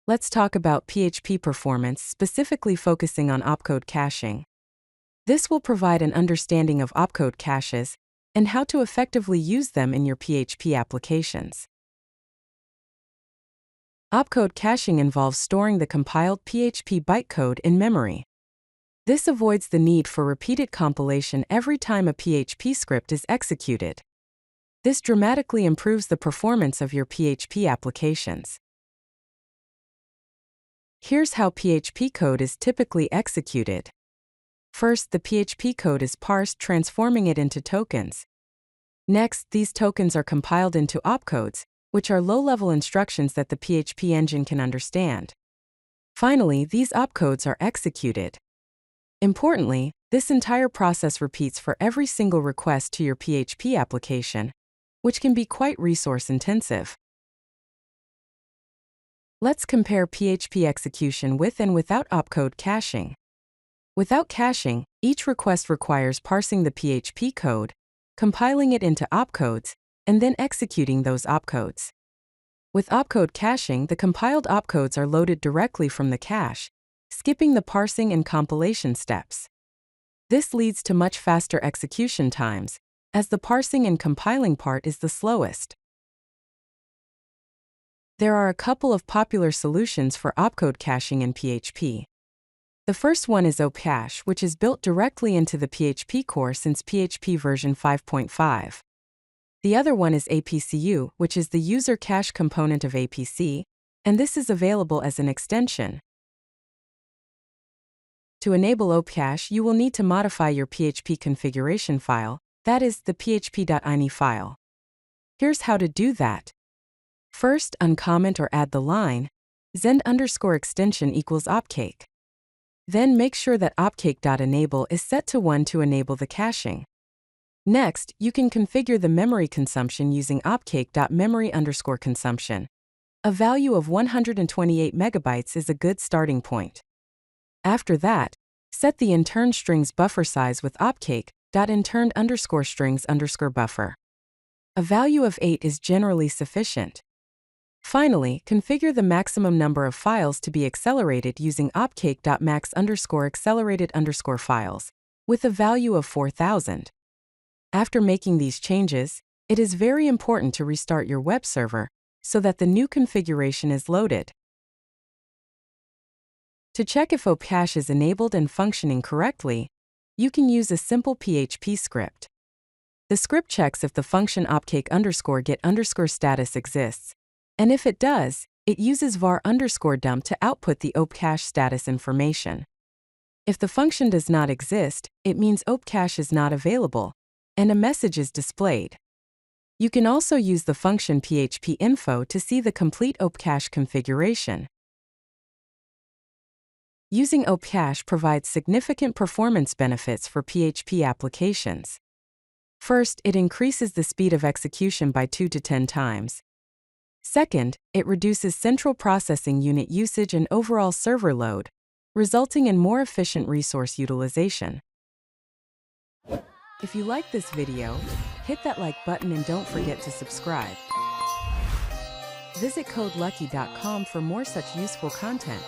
Let's talk about PHP Performance, specifically focusing on opcode caching. This will provide an understanding of opcode caches and how to effectively use them in your PHP applications. Opcode caching involves storing the compiled PHP bytecode in memory. This avoids the need for repeated compilation every time a PHP script is executed. This dramatically improves the performance of your PHP applications. Here's how PHP code is typically executed. First, the PHP code is parsed, transforming it into tokens. Next, these tokens are compiled into opcodes, which are low-level instructions that the PHP engine can understand. Finally, these opcodes are executed. Importantly, this entire process repeats for every single request to your PHP application, which can be quite resource-intensive. Let's compare PHP execution with and without opcode caching. Without caching, each request requires parsing the PHP code, compiling it into opcodes, and then executing those opcodes. With opcode caching, the compiled opcodes are loaded directly from the cache, skipping the parsing and compilation steps. This leads to much faster execution times, as the parsing and compiling part is the slowest. There are a couple of popular solutions for opcode caching in PHP. The first one is OPcache, which is built directly into the PHP core since PHP version 5.5. The other one is APCu, which is the user cache component of APC, and this is available as an extension. To enable OPcache, you will need to modify your PHP configuration file, that is, the php.ini file. Here's how to do that. First, uncomment or add the line _extension equals opcake. Then make sure that opcake.enable is set to 1 to enable the caching. Next, you can configure the memory consumption using opcake.memory_consumption. A value of 128 megabytes is a good starting point. After that, set the intern strings buffer size with opcake.interned_strings_buffer. A value of 8 is generally sufficient. Finally, configure the maximum number of files to be accelerated using opcake.max_accelerated_files, with a value of 4000. After making these changes, it is very important to restart your web server so that the new configuration is loaded. To check if OPcache is enabled and functioning correctly, you can use a simple PHP script. The script checks if the function opcake_get_status exists, and if it does, it uses var_dump to output the OPcache status information. If the function does not exist, it means OPcache is not available, and a message is displayed. You can also use the function php.info to see the complete OPcache configuration. Using OPcache provides significant performance benefits for PHP applications. First, it increases the speed of execution by 2 to 10 times. Second, it reduces central processing unit usage and overall server load, resulting in more efficient resource utilization. If you like this video, hit that like button and don't forget to subscribe. Visit codelucky.com for more such useful content.